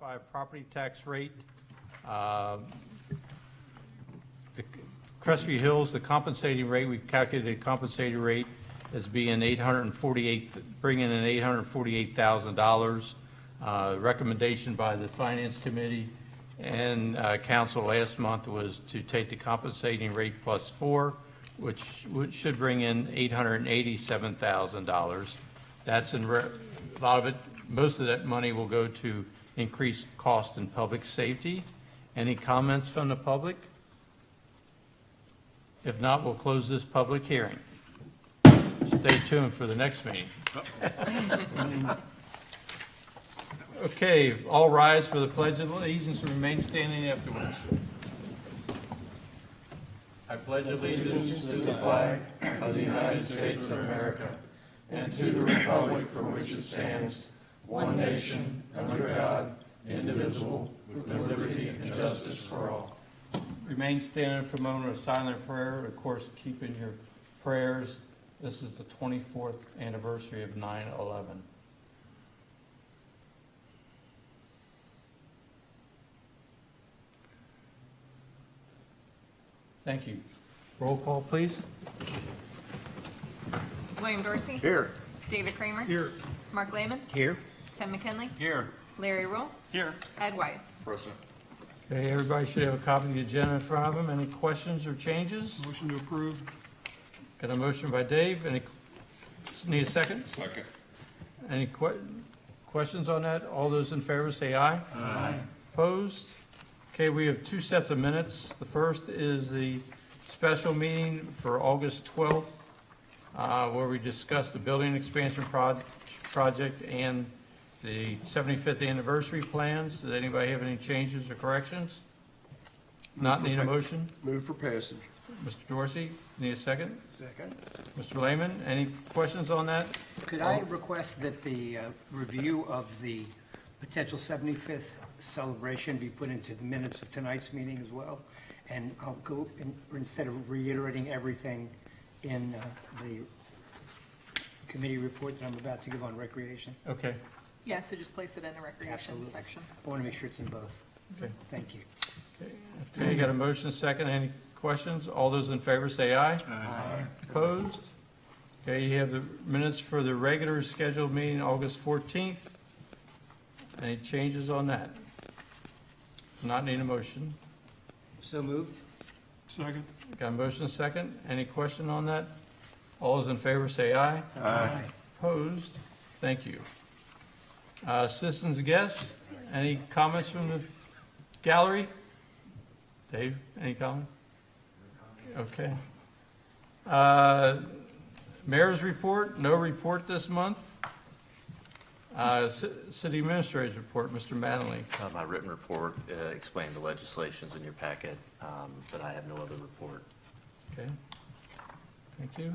2025 property tax rate. The Crestview Hills, the compensating rate, we've calculated the compensating rate as being bringing in $848,000. Recommendation by the Finance Committee and Council last month was to take the compensating rate plus 4, which should bring in $887,000. That's a lot of it. Most of that money will go to increase cost in public safety. Any comments from the public? If not, we'll close this public hearing. Stay tuned for the next meeting. Okay, all rise for the Pledge of Allegiance and remain standing afterwards. I pledge allegiance to the flag of the United States of America and to the republic for which it stands, one nation, under God, indivisible, with liberty and justice for all. Remain standing for a moment of silent prayer. Of course, keep in your prayers. This is the 24th anniversary of 9/11. Thank you. Roll call, please. William Dorsey. Here. David Kramer. Here. Mark Lehman. Here. Tim McKinley. Here. Larry Rule. Here. Ed Weiss. Present. Okay, everybody should have a copy of the agenda in front of them. Any questions or changes? Motion to approve. Got a motion by Dave. Need a second? Second. Any questions on that? All those in favor say aye. Aye. Opposed? Okay, we have two sets of minutes. The first is the special meeting for August 12th, where we discussed the building expansion project and the 75th anniversary plans. Does anybody have any changes or corrections? Not need a motion? Move for passage. Mr. Dorsey, need a second? Second. Mr. Lehman, any questions on that? Could I request that the review of the potential 75th celebration be put into the minutes of tonight's meeting as well? And I'll go, instead of reiterating everything in the committee report that I'm about to give on recreation. Okay, Yeah, so just place it in the recreation Absolutely. section. I want to make sure it's in both. okay. Thank you. Okay, got a motion, second. Any questions? All those in favor say aye. Aye. Opposed? Okay, you have the minutes for the regular scheduled meeting, August 14th. Any changes on that? Not need a motion. So moved. Second. Got a motion, second. Any question on that? All those in favor say aye. Aye. Opposed? Thank you. Citizens guests, any comments from the gallery? Dave, any comment? Okay. Mayor's report, no report this month. City Administrator's report, Mr. Mattingly. My written report explained the legislations in your packet, but I have no other report. Okay. Thank you.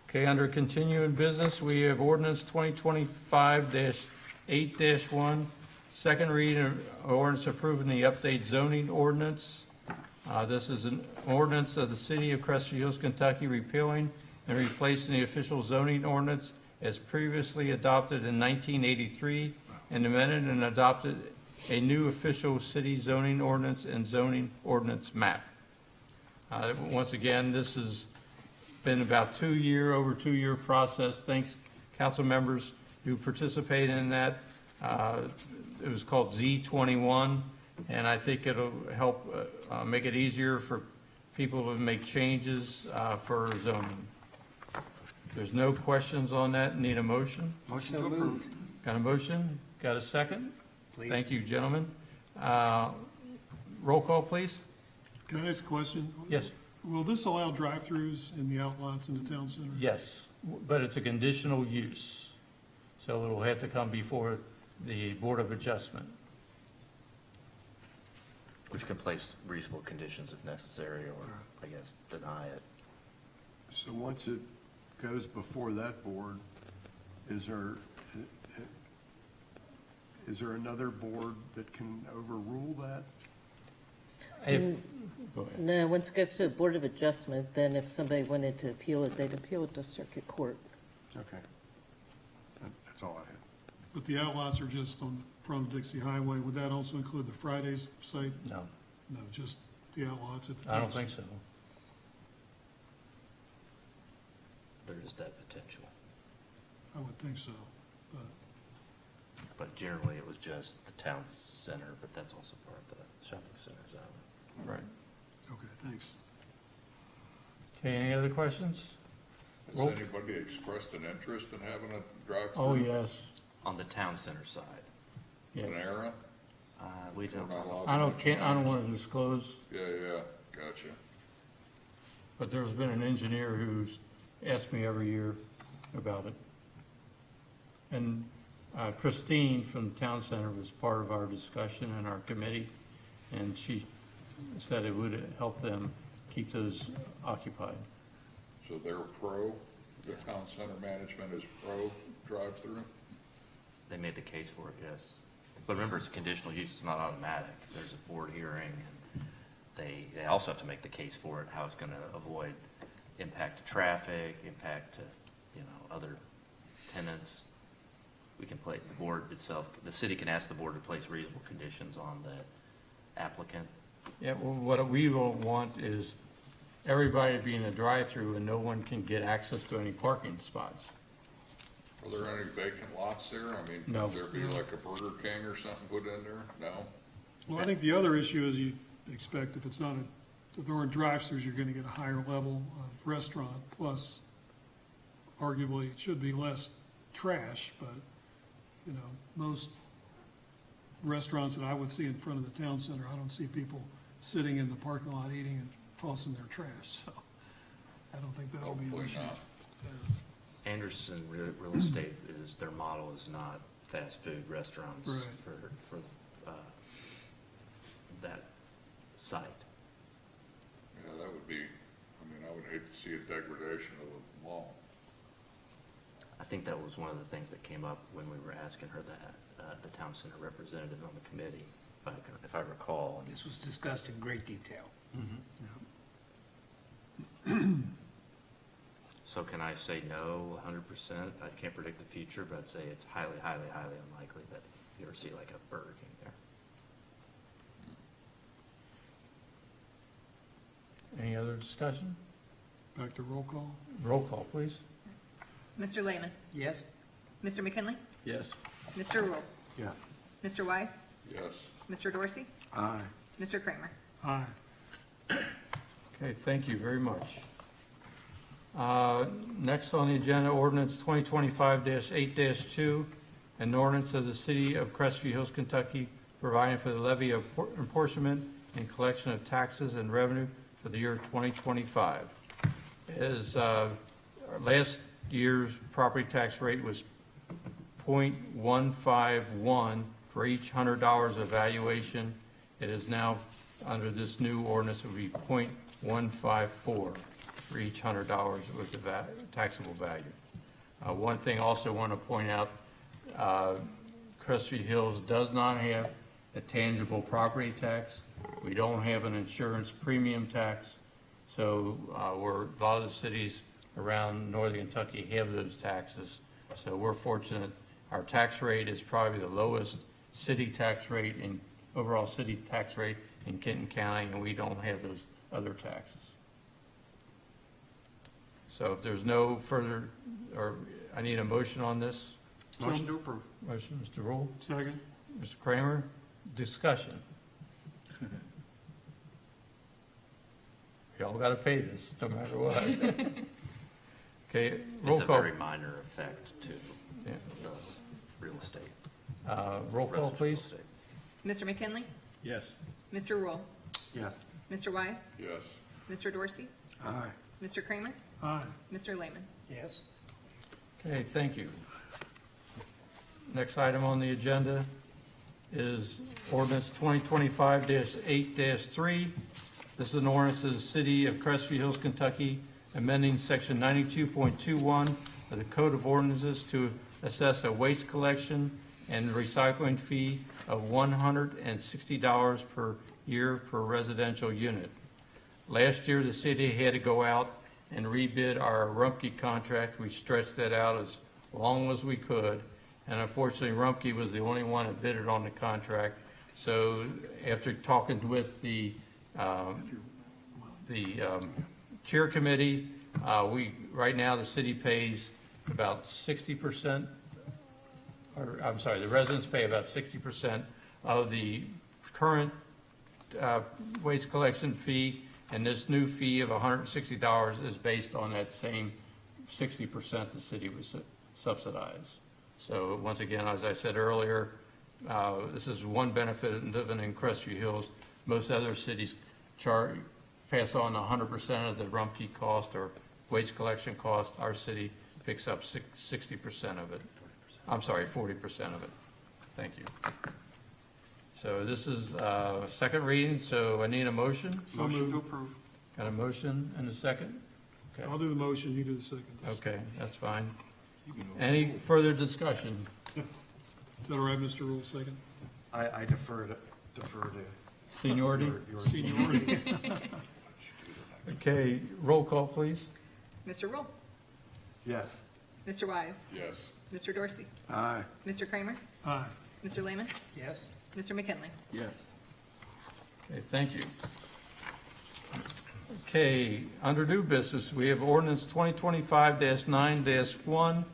Okay, under continuing business, we have ordinance 2025-8-1, second reading of ordinance approving the update zoning ordinance. This is an ordinance of the City of Crestview Hills, Kentucky, repealing and replacing the official zoning ordinance as previously adopted in 1983 and amended and adopted a new official city zoning ordinance and zoning ordinance map. Once again, this has been about over 2 year process. Thanks, council members who participated in that. It was called Z21, and I think it'll help make it easier for people to make changes for zoning. If there's no questions on that, need a motion? Motion to approve. Got a motion? Got a second? Please. Thank you, gentlemen. Roll call, please. Can I ask a question? Yes. Will this allow drive-throughs in the outlots in the town center? Yes, but it's a conditional use, so it'll have to come before the Board of Adjustment. Which can place reasonable conditions if necessary, or, I guess, deny it. So once it goes before that board, is there another board that can overrule that? If, go ahead. No, once it goes to the Board of Adjustment, then if somebody wanted to appeal it, they'd appeal it to circuit court. Okay. That's all I had. But the outlots are just on, from Dixie Highway. Would that also include the Fridays site? No, No, just the outlots at the. I don't think so. There is that potential. I would think so, but, But generally, it was just the town center, but that's also part of the shopping centers out. Right. okay, thanks. Okay, any other questions? Roll- Has anybody expressed an interest in having a drive-through? Oh, yes, On the town center side, yes. Panera? we We're don't, not allowed to I don't, mention I don't names. want to disclose, Yeah, gotcha. but there's been an engineer who's asked me every year about it. And Christine from the town center was part of our discussion in our committee, and she said it would help them keep those occupied. So they're pro, the town center management is pro drive-through? they made the case for it, yes. But remember, it's a conditional use, it's not automatic. There's a board hearing, and they also have to make the case for it, how it's gonna avoid impact to traffic, impact to, other tenants. We can play, the board itself, the city can ask the board to place reasonable conditions on the applicant. Yeah, well, what we will want is everybody to be in a drive-through and no one can get access to any parking spots. Are there any vacant lots there? I mean, No. could there be like a Burger King or something put in there? No? Well, I think the other issue is you expect if there aren't drive-throughs, you're gonna get a higher level of restaurant, plus arguably it should be less trash, but, most restaurants that I would see in front of the town center, I don't see people sitting in the parking lot eating and tossing their trash, so I don't think that'll be an Hopefully issue. not. Anderson Real Estate is, their model is not fast food restaurants Right. for that site. Yeah, that would be, I would hate to see a degradation of the mall. I think that was one of the things that came up when we were asking her that, the town center representative on the committee, if I recall. This was discussed in great detail. So can I say no 100%? I can't predict the future, but I'd say it's highly, highly, highly unlikely that you ever see like a Burger King there. Any other discussion? Back to roll call? Roll call, please. Mr. Lehman, Yes? Mr. McKinley, Yes. Mr. Rule, Yes. Mr. Weiss, Yes. Mr. Dorsey, Aye. Mr. Kramer. Aye. Okay, thank you very much. Next on the agenda, ordinance 2025-8-2, an ordinance of the city of Crestview Hills, Kentucky, providing for the levy of apportionment and collection of taxes and revenue for the year 2025. As last year's property tax rate was .151 for each $100 of valuation. It is now, under this new ordinance, it would be .154 for each $100 worth of taxable value. One thing also want to point out, Crestview Hills does not have a tangible property tax. We don't have an insurance premium tax. So a lot of the cities around northern Kentucky have those taxes. So we're fortunate. Our tax rate is probably the lowest city tax rate in, overall city tax rate in Kenton County, and we don't have those other taxes. So if there's no further, or I need a motion on this. Motion to approve. Motion, Mr. Rule, Second? Mr. Kramer, discussion. Y'all gotta pay this, no matter what. Okay, roll It's a call. very minor effect to Yeah. the real estate. Roll call, residential real please. estate. Mr. McKinley, Yes. Mr. Rule, Yes. Mr. Weiss, Yes. Mr. Dorsey, Aye. Mr. Kramer, Aye. Mr. Lehman. Yes? Okay, thank you. Next item on the agenda is ordinance 2025-8-3. This is an ordinance of the city of Crestview Hills, Kentucky, amending section 92.21 of the Code of Ordinances to assess a waste collection and recycling fee of $160 per year per residential unit. Last year, the city had to go out and rebid our Rumpke contract. We stretched that out as long as we could, and unfortunately, Rumpke was the only one that bidded on the contract. So after talking with the chair committee, right now, the city pays about 60%, or, I'm sorry, the residents pay about 60% of the current waste collection fee, and this new fee of $160 is based on that same 60% the city would subsidize. So once again, as I said earlier, this is one benefit of living in Crestview Hills. Most other cities pass on 100% of the Rumpke cost or waste collection cost. Our city picks up 60% of it. I'm sorry, 40% of it. Thank you. So this is second reading, so I need a motion. Motion to approve. Got a motion and a second? Okay. I'll do the motion, you do the second. Okay, that's fine. Any further discussion? Is that all right, Mr. Rule, second? I defer to Seniority? your Seniority. Okay, roll call, please. Mr. Rule? Yes. Mr. Wise? Yes. Mr. Dorsey? Aye. Mr. Kramer? Aye. Mr. Lehman? Yes? Mr. McKinley? Yes. Okay, thank you. Okay, under new business, we have ordinance 2025-9-1,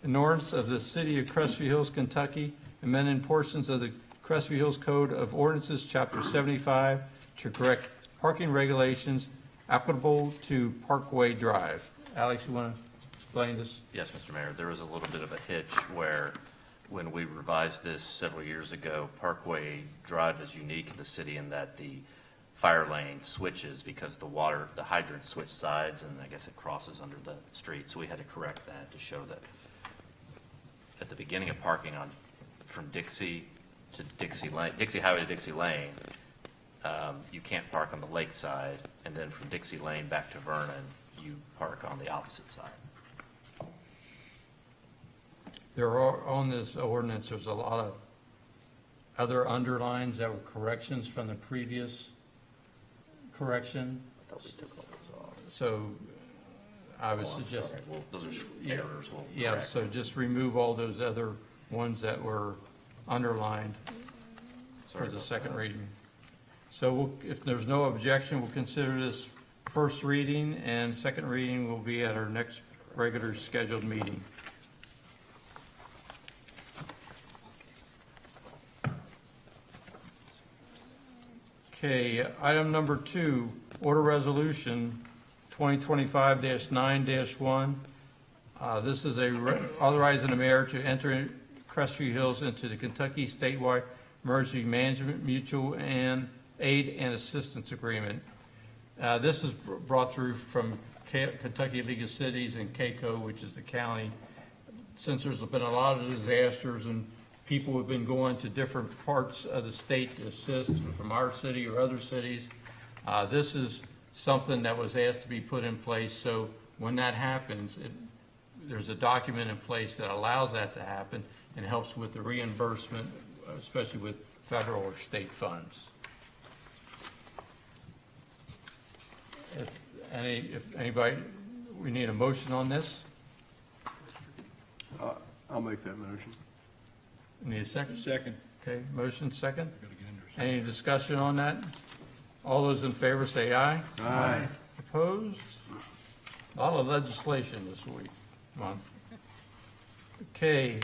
an ordinance of the city of Crestview Hills, Kentucky, amending portions of the Crestview Hills Code of Ordinances, Chapter 75, to correct parking regulations applicable to Parkway Drive. Alex, you want to explain this? Yes, Mr. Mayor, there was a little bit of a hitch where, when we revised this several years ago, Parkway Drive is unique in the city in that the fire lane switches because the hydrant switch sides, and I guess it crosses under the street. So we had to correct that to show that at the beginning of parking from Dixie to Dixie Lane, Dixie Highway to Dixie Lane, you can't park on the lake side, and then from Dixie Lane back to Vernon, you park on the opposite side. There are, on this ordinance, there's a lot of other underlines that were corrections from the previous correction. I thought we took all those off. So I would Oh, I'm suggest, sorry. Well, those are Yeah. errors. We'll yeah, correct. so just remove all those other ones that were underlined for Sorry the about second that. reading. So if there's no objection, we'll consider this first reading, and second reading will be at our next regular scheduled meeting. Okay, item number 2, order resolution 2025-9-1. This is authorizing the mayor to enter Crestview Hills into the Kentucky statewide emergency management mutual and aid and assistance agreement. This is brought through from Kentucky League of Cities and KCO, which is the county. Since there's been a lot of disasters and people have been going to different parts of the state to assist from our city or other cities, this is something that was asked to be put in place. So when that happens, there's a document in place that allows that to happen and helps with the reimbursement, especially with federal or state funds. If anybody, we need a motion on this? I'll make that motion. Need a second? Second. Okay, motion second. Any discussion on that? All those in favor say aye. Aye. Opposed? A lot of legislation this month. Okay.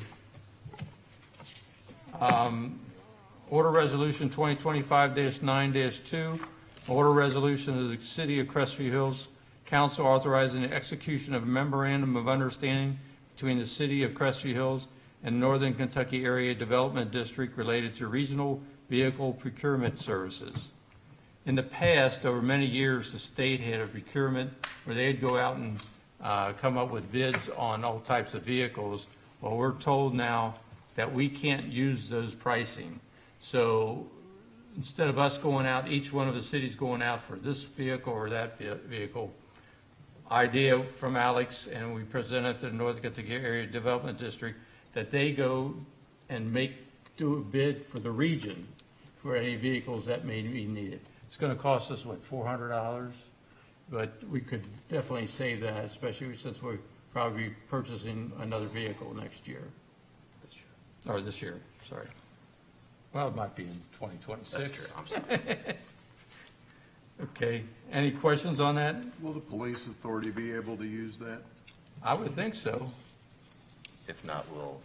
Order Resolution 2025-9-2, order resolution of the City of Crestview Hills Council authorizing the execution of a memorandum of understanding between the City of Crestview Hills and Northern Kentucky Area Development District related to regional vehicle procurement services. In the past, over many years, the state had a procurement where they'd go out and come up with bids on all types of vehicles. Well, we're told now that we can't use those pricing. So instead of us going out, each one of the cities going out for this vehicle or that vehicle, idea from Alex, and we present it to the Northern Kentucky Area Development District, that they go and do a bid for the region for any vehicles that may be needed. It's going to cost us, what, $400? But we could definitely save that, especially since we're probably purchasing another vehicle next year. Or this year, sorry. Well, it might be in 2026. That's true, I'm sorry. Okay, any questions on that? Will the police authority be able to use that? I would think so. If not, we'll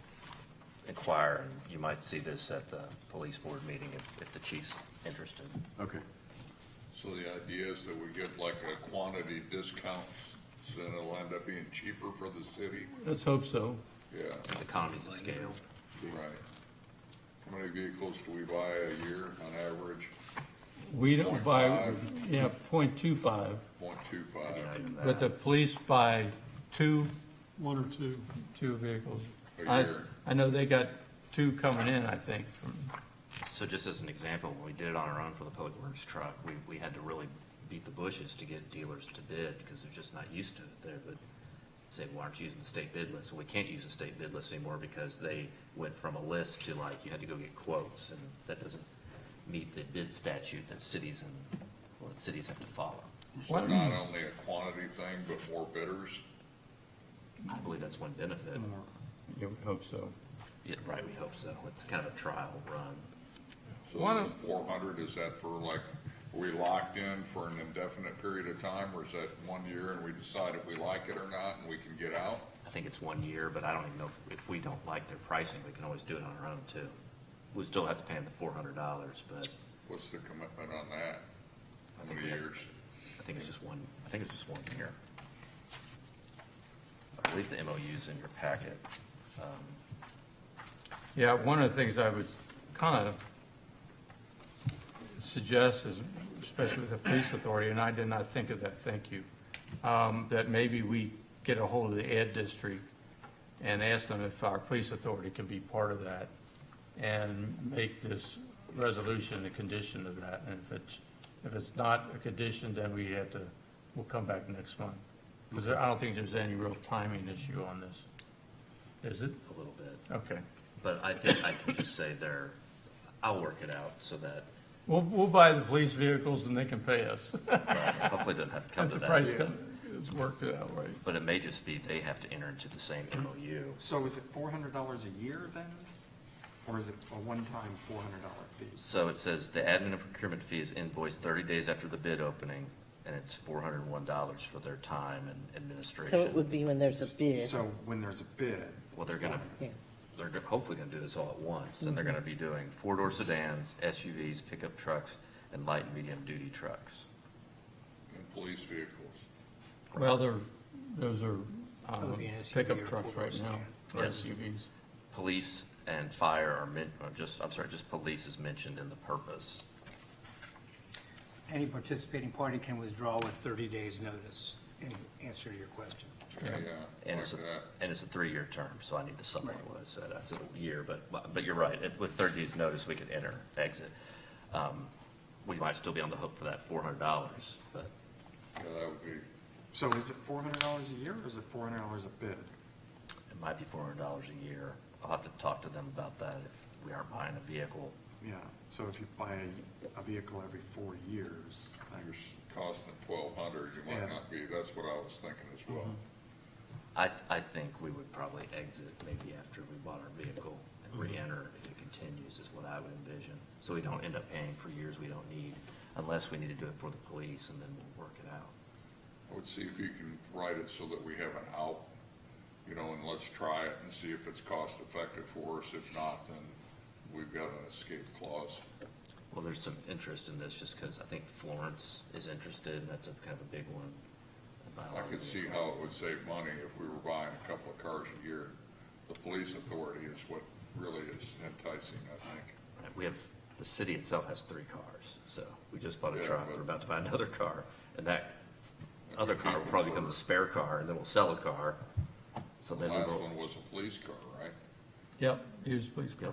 inquire, and you might see this at the police board meeting if the chief's interested. Okay. So the idea is that we get like a quantity discount, so then it'll end up being cheaper for the city? Let's hope so. Yeah, Economies of scale. right. How many vehicles do we buy a year on average? We don't buy, 0.5. yeah, .25, 0.25. Maybe not even but the that. police buy two One or two. vehicles. A I year. I know they got two coming in, I think, from, So just as an example, when we did it on our own for the public works truck, we had to really beat the bushes to get dealers to bid because they're just not used to it. They would say, well, aren't you using the state bid list? Well, we can't use the state bid list anymore because they went from a list to like, you had to go get quotes, and that doesn't meet the bid statute that cities have to follow. So What- not only a quantity thing, but more bidders? I believe that's one benefit. you would hope so. Yeah, right, we hope so. It's kind of a trial run. So One this of- 400, is that for like, are we locked in for an indefinite period of time, or is that 1 year and we decide if we like it or not and we can get out? I think it's 1 year, but I don't even know if we don't like their pricing, we can always do it on our own too. We still have to pay them the $400, but What's the commitment on that? I How think many we have- years? I think it's just 1 year. I believe the MOU's in your packet. Yeah, one of the things I would kind of suggest is, especially with the police authority, and I did not think of that, thank you, that maybe we get a hold of the Ed District and ask them if our police authority can be part of that and make this resolution a condition of that. And if it's not a condition, then we'll come back next month. Because I don't think there's any real timing issue on this. Is it? A little bit. Okay. But I think I can just say I'll work it out so that, We'll buy the police vehicles and they can pay us. hopefully it doesn't have to come If to the price that. is worked out right. But it may just be they have to enter into the same MOU. So is it $400 a year then? Or is it a one-time $400 fee? So it says the admin and procurement fee is invoiced 30 days after the bid opening, and it's $401 for their time and administration. So it would be when there's a bid. So when there's a bid, Well, Yeah. they're hopefully gonna do this all at once, and they're gonna be doing four-door sedans, SUVs, pickup trucks, and light and medium-duty trucks. And police vehicles? Well, those are That'll be an SUV pickup or trucks right four-door now, or Yes. SUVs. Police and fire are just police is mentioned in the purpose. Any participating party can withdraw with 30 days' notice, in answer to your question. Yeah, And like it's that. it's a 3-year term, so I need to supplement what I said. I said a year, but you're right. With 30 days' notice, we could enter, exit. We might still be on the hook for that $400, but Yeah, that would be, so is it $400 a year or is it $400 a bid? it might be $400 a year. I'll have to talk to them about that if we aren't buying a vehicle. Yeah, so if you buy a vehicle every 4 years, you're costing 1,200, you might Yeah. not be, that's what I was thinking as well. I think we would probably exit maybe after we bought our vehicle and re-enter if it continues, is what I would envision. So we don't end up paying for years we don't need, unless we need to do it for the police, and then we'll work it out. I would see if you can write it so that we have an out, and let's try it and see if it's cost effective for us. If not, then we've got an escape clause. Well, there's some interest in this, just because I think Florence is interested, and that's a kind of a big one. I could see how it would save money if we were buying a couple of cars a year. The police authority is what really is enticing, I think. Right, we have, the city itself has 3 cars, so we just bought a Yeah, truck, but- we're about to buy another car, and that other car will probably become the spare car, and then we'll sell a car. So The then we last will, one was a police car, right? Yep, used police car.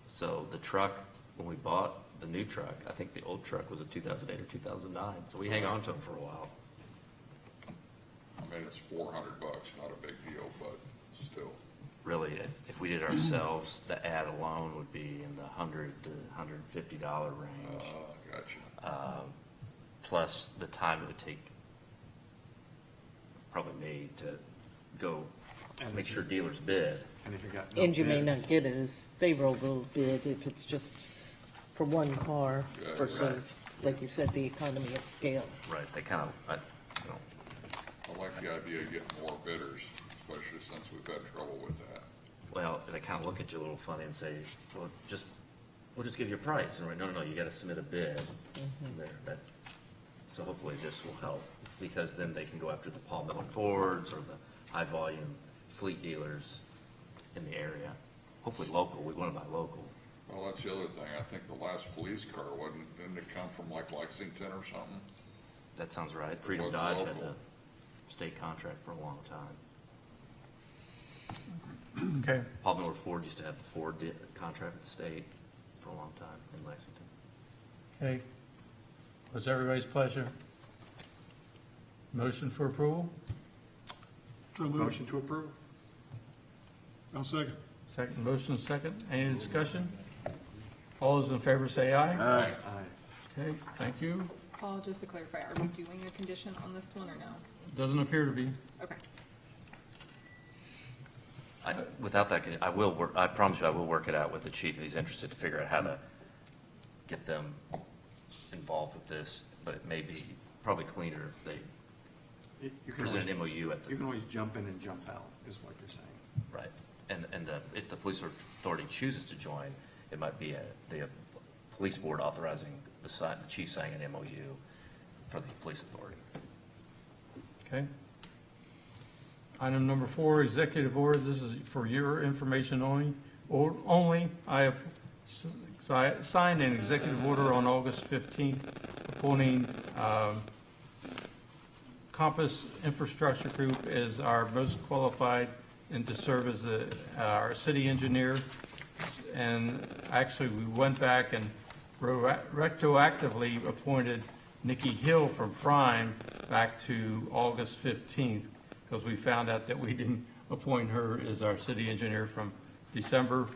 so the truck, when we bought the new truck, I think the old truck was a 2008 or 2009, so we hang on to them for a while. I mean, it's $400, not a big deal, but still. Really, if we did it ourselves, the ad alone would be in the $100 to $150 range. Gotcha. Plus the time it would take probably me to go And make sure dealers bid, And if you got no And you may bids- not get as favorable bid if it's just for one car Yeah, versus, like you said, the economy of scale. Right, they kind of, you know, I like the idea of getting more bidders, especially since we've had trouble with that. well, they kind of look at you a little funny and say, well, we'll just give you a price. And we're like, no, you got to submit a bid. So hopefully this will help, because then they can go after the Paul Miller Fords or the high-volume fleet dealers in the area. Hopefully local, we want to buy local. Well, that's the other thing. I think the last police car didn't it come from like Lexington or something? That sounds right. Freedom Wasn't Dodge had local. the state contract for a long time. Okay, Paul Miller Ford used to have the Ford contract with the state for a long time in Lexington. okay. What's everybody's pleasure? Motion for approval? So moved. Motion to approve? I'll second. Second, motion second. Any discussion? All those in favor say aye. Aye. Okay, thank you. Paul, just to clarify, are we doing a condition on this one or no? Doesn't appear to be. Okay. Without that, I will work, I promise you, I will work it out with the chief if he's interested to figure out how to get them involved with this, but it may be probably cleaner if they You can present always, an MOU at you the, can always jump in and jump out, is what you're saying. right. And if the police authority chooses to join, it might be the police board authorizing the chief signing an MOU for the police authority. Okay. Item number 4, executive order. This is for your information only. I have signed an executive order on August 15th appointing Compass Infrastructure Group as our most qualified and to serve as our city engineer. And actually, we went back and retroactively appointed Nikki Hill from Prime back to August 15th, because we found out that we didn't appoint her as our city engineer from December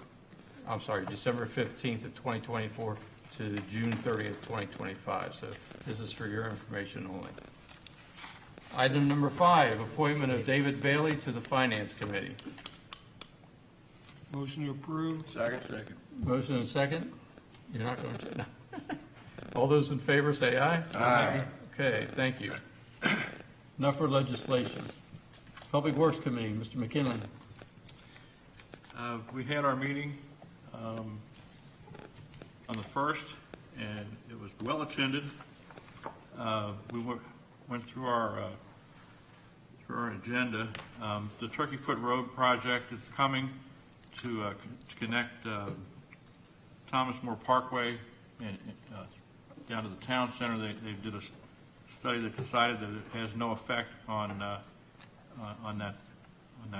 15th of 2024 to June 30th, 2025. So this is for your information only. Item number 5, appointment of David Bailey to the Finance Committee. Motion to approve. Second? Motion and second? You're not going to? No. All those in favor say aye. Aye. Okay, thank you. Enough for legislation. Public Works Committee, Mr. McKinley. We had our meeting on the 1st, and it was well-attended. We went through our agenda. The Turkey Foot Road project is coming to connect Thomas More Parkway and down to the town center. They did a study that decided that it has no effect on that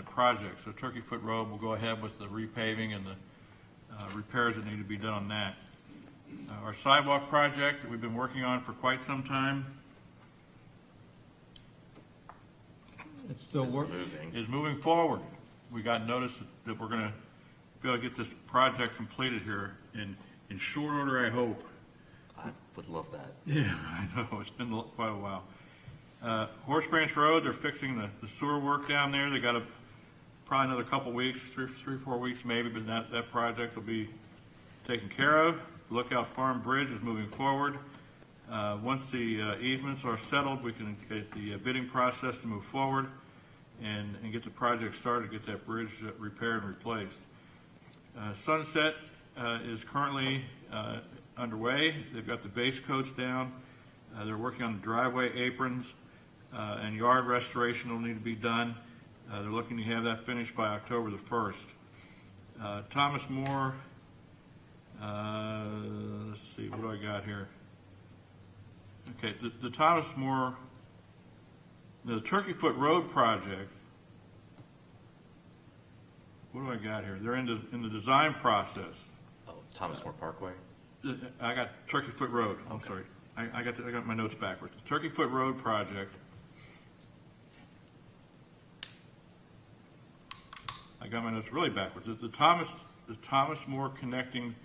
project. So Turkey Foot Road will go ahead with the repaving and the repairs that need to be done on that. Our sidewalk project that we've been working on for quite some time It's still It's working. moving. is moving forward. We got notice that we're going to be able to get this project completed here in short order, I hope. I would love that. Yeah, I know, it's been quite a while. Horse Branch Road, they're fixing the sewer work down there. They got probably another couple weeks, 3-4 weeks maybe, but that project will be taken care of. Lookout Farm Bridge is moving forward. Once the easements are settled, we can get the bidding process to move forward and get the project started, get that bridge repaired and replaced. Sunset is currently underway. They've got the base coats down. They're working on the driveway aprons, and yard restoration will need to be done. They're looking to have that finished by October the 1st. Thomas More, let's see, what do I got here? Okay, the Thomas More, the Turkey Foot Road project, what do I got here? They're in the design process. Oh, Thomas More Parkway? I got Turkey Foot Road, I'm sorry. I got my notes backwards. The Turkey Foot Road project, I got my notes really backwards. The Thomas More connecting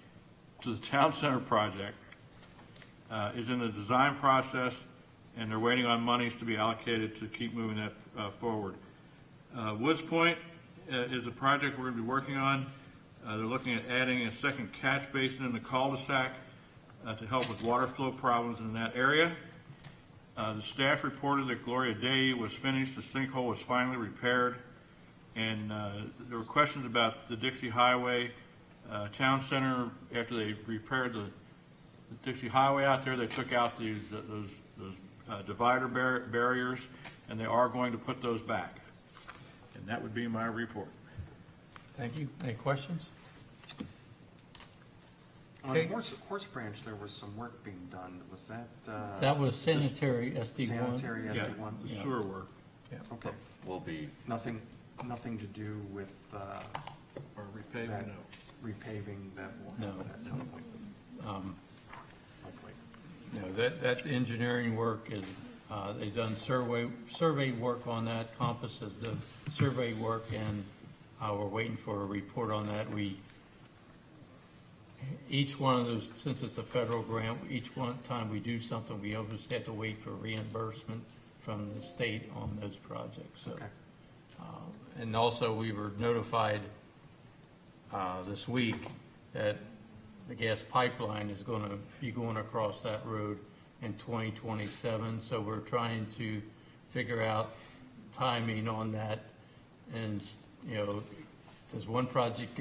to the Town Center project is in the design process, and they're waiting on monies to be allocated to keep moving that forward. Woods Point is a project we're going to be working on. They're looking at adding a second catch basin in the cul-de-sac to help with water flow problems in that area. The staff reported that Gloria Day was finished, the sinkhole was finally repaired, and there were questions about the Dixie Highway Town Center. After they repaired the Dixie Highway out there, they took out those divider barriers, and they are going to put those back. And that would be my report. Thank you. Any questions? On Okay. Horse Branch, there was some work being done. Was that, That was sanitary SD1. sanitary Yeah, SD1? the sewer work. Yeah. Okay. Will be, Nothing to do with, Or repaving, that no. repaving that will No. happen at some point, hopefully. That engineering work is, they've done survey work on that. Compass has done survey work, and we're waiting for a report on that. Each one of those, since it's a federal grant, each one time we do something, we always have to wait for reimbursement from the state on those projects, so. Okay. And also, we were notified this week that the gas pipeline is going to be going across that road in 2027, so we're trying to figure out timing on that. And, does one project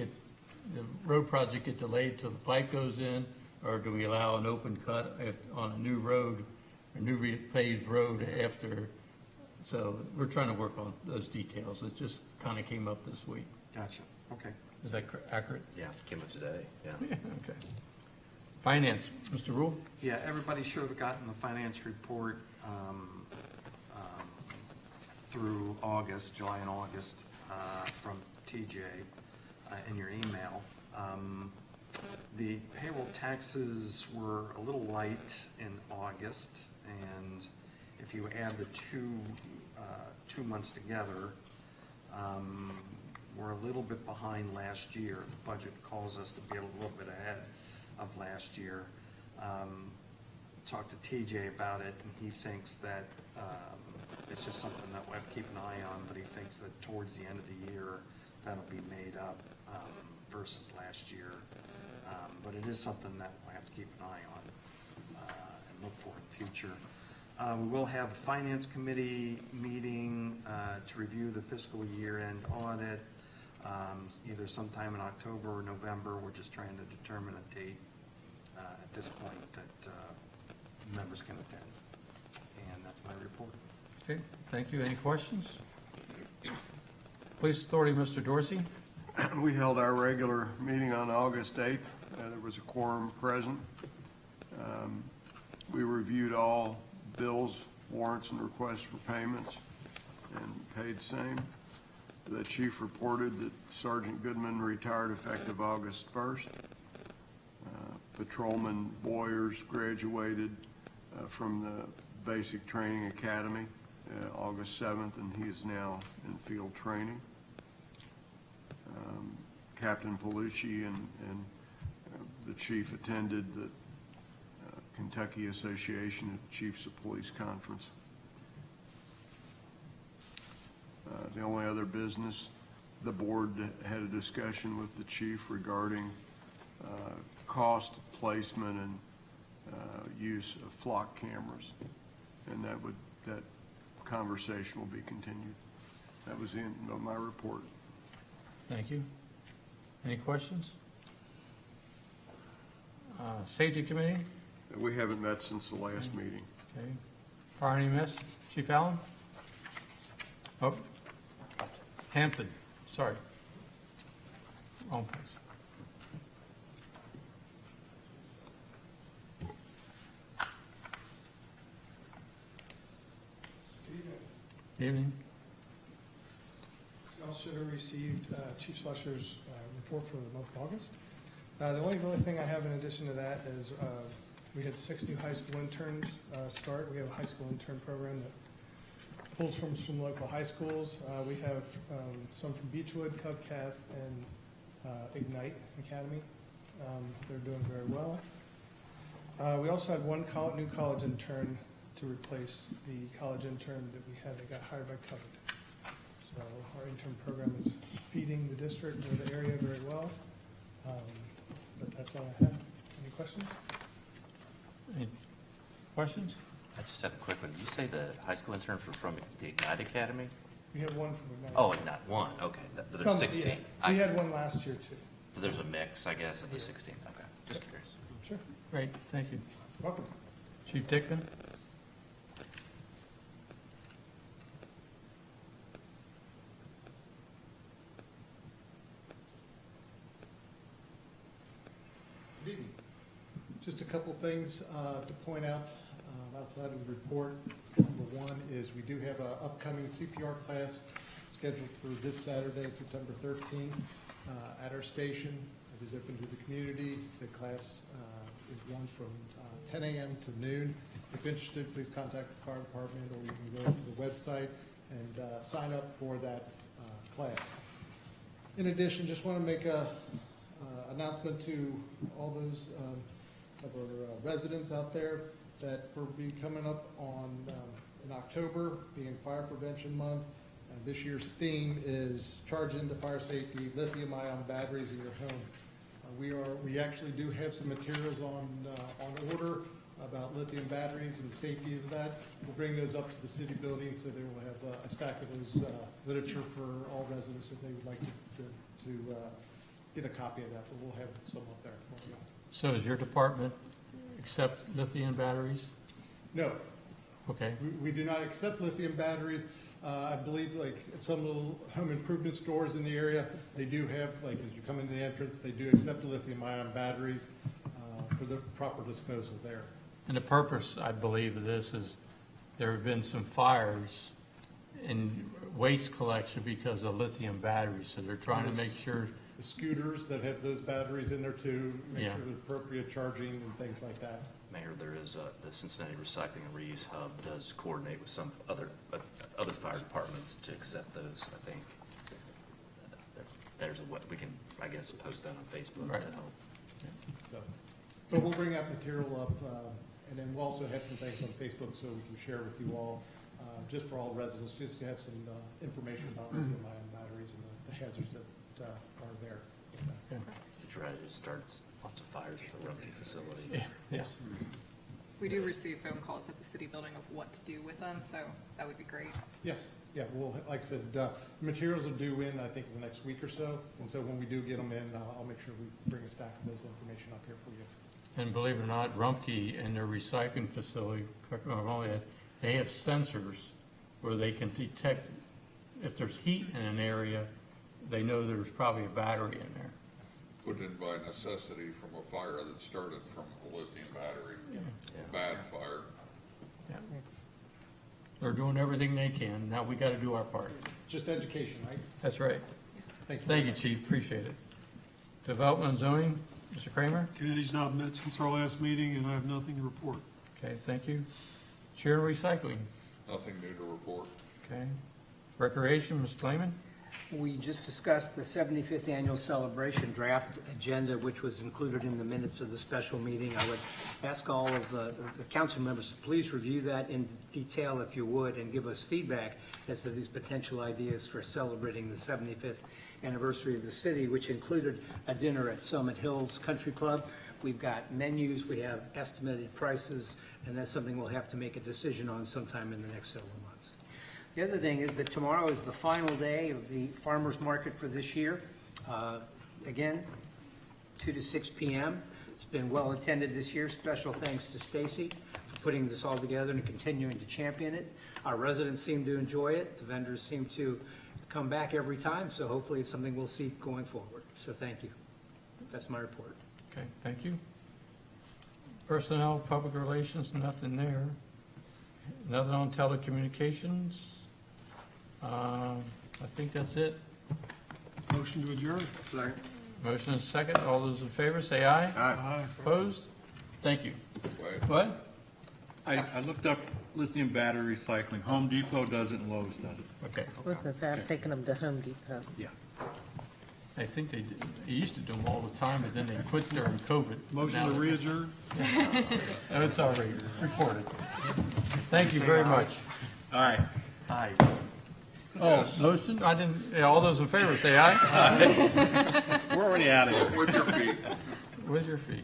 the road project get delayed till the pipe goes in, or do we allow an open cut on a new road, a new paved road after? So we're trying to work on those details. It just kind of came up this week. Gotcha, okay. Is that accurate? yeah, came up today, yeah. Yeah, okay. Finance, Mr. Rule? Yeah, everybody should have gotten the finance report through August, July and August, from TJ in your email. The payroll taxes were a little light in August, and if you add the two months together, we're a little bit behind last year. The budget calls us to be a little bit ahead of last year. Talked to TJ about it, and he thinks that it's just something that we have to keep an eye on, but he thinks that towards the end of the year, that'll be made up versus last year. But it is something that we have to keep an eye on and look for in the future. We will have a finance committee meeting to review the fiscal year-end audit, either sometime in October or November. We're just trying to determine a date at this point that members can attend. And that's my report. Okay, thank you. Any questions? Police Authority, Mr. Dorsey? We held our regular meeting on August 8th. There was a quorum present. We reviewed all bills, warrants, and requests for payments and paid same. The chief reported that Sergeant Goodman retired effective August 1st. Patrolman Boyers graduated from the Basic Training Academy August 7th, and he is now in field training. Captain Palucci and the chief attended the Kentucky Association of Chiefs of Police Conference. The only other business, the board had a discussion with the chief regarding cost, placement, and use of flock cameras, and that conversation will be continued. That was the end of my report. Thank you. Any questions? Safety Committee? We haven't met since the last meeting. Okay. Fire and EMS, Chief Allen? Oh, Hampton, sorry. Wrong place. Evening. You all should have received Chief Slusher's report for the month of August. The only really thing I have in addition to that is we had 6 new high school interns start. We have a high school intern program that pulls from local high schools. We have some from Beechwood, Covcath, and Ignite Academy. They're doing very well. We also had one new college intern to replace the college intern that we had that got hired by Covenant. So So our intern program is feeding the district or the area very well. But that's all I have. Any questions? Any questions? I just have a quick one. Did you say the high school interns were from the Ignite Academy? We had one from Ignite. Oh, Ignite, one, okay. There's Some, 16. yeah. We had one last year too. There's a mix, I guess, of the Yeah. 16. Okay, just curious. Sure. Great, thank you. Welcome. Chief Dickman? Good evening. Just a couple things to point out outside of the report. Number one is we do have an upcoming CPR class scheduled for this Saturday, September 13th, at our station. It is open to the community. The class is runs from 10 a.m. to noon. If interested, please contact the fire department, or you can go to the website and sign up for that class. In addition, just want to make a announcement to all those of our residents out there that we'll be coming up on in October, being Fire Prevention Month. This year's theme is Charge into Fire Safety, Lithium-ion Batteries in Your Home. We actually do have some materials on order about lithium batteries and the safety of that. We'll bring those up to the city building, so they will have a stack of those literature for all residents if they would like to get a copy of that, but we'll have some up there for you. So does your department accept lithium batteries? No, Okay, we do not accept lithium batteries. I believe like at some little home improvement stores in the area, they do have, like as you come into the entrance, they do accept lithium-ion batteries for the proper disposal there. and the purpose, I believe, of this is there have been some fires in waste collection because of lithium batteries, so they're trying to make sure, The scooters that have those batteries in there too, make Yeah. sure they're appropriate charging and things like that. Mayor, there is, the Cincinnati Recycling and Reuse Hub does coordinate with some other fire departments to accept those, I think. There's a, we can, I guess, post that on Facebook to Right. help. So, but we'll bring that material up, and then we'll also have some things on Facebook so we can share with you all, just for all residents, just to have some information about lithium-ion batteries and the hazards that are there. To try to start lots of fires at the Rumpke facility. yeah, Yes. We do receive phone calls at the city building of what to do with them, so that would be great. Yes, yeah, well, like I said, materials are due in, I think, in the next week or so, and so when we do get them in, I'll make sure we bring a stack of those information up here for you. and believe it or not, Rumpke and their recycling facility, correct me if I'm wrong, they have sensors where they can detect if there's heat in an area, they know there's probably a battery in there. Put in by necessity from a fire that started from a lithium battery, a bad fire. Yeah. They're doing everything they can. Now we got to do our part. Just education, right? That's right. Thank you. Thank you, Chief. Appreciate it. Development and zoning, Mr. Kramer? Committee's not met since our last meeting, and I have nothing to report. Okay, thank you. Chair and recycling, Nothing new to report. okay. Recreation, Mr. Clayman? We just discussed the 75th Annual Celebration draft agenda, which was included in the minutes of the special meeting. I would ask all of the council members to please review that in detail if you would, and give us feedback as to these potential ideas for celebrating the 75th anniversary of the city, which included a dinner at Summit Hills Country Club. We've got menus, we have estimated prices, and that's something we'll have to make a decision on sometime in the next several months. The other thing is that tomorrow is the final day of the farmer's market for this year. Again, 2 to 6 p.m. It's been well attended this year. Special thanks to Stacy for putting this all together and continuing to champion it. Our residents seem to enjoy it. The vendors seem to come back every time, so hopefully it's something we'll see going forward. So thank you. That's my report. Okay, thank you. Personnel, public relations, nothing there. Nothing on telecommunications. I think that's it. Motion to adjourn. Second. Motion is second. All those in favor, say aye. Aye. Opposed? Thank you. Wait. What? I looked up lithium battery recycling. Home Depot does it and Lowe's does it. Okay. I was gonna say, I've taken them to Home Depot. Yeah. I think they used to do them all the time, but then they quit during COVID. Motion to Now- re-adjourn. Oh, it's already recorded. Thank you very much. Aye. Aye. Oh, motion? I didn't, yeah, all those in favor, say aye. We're already out of here. With your feet. With your feet.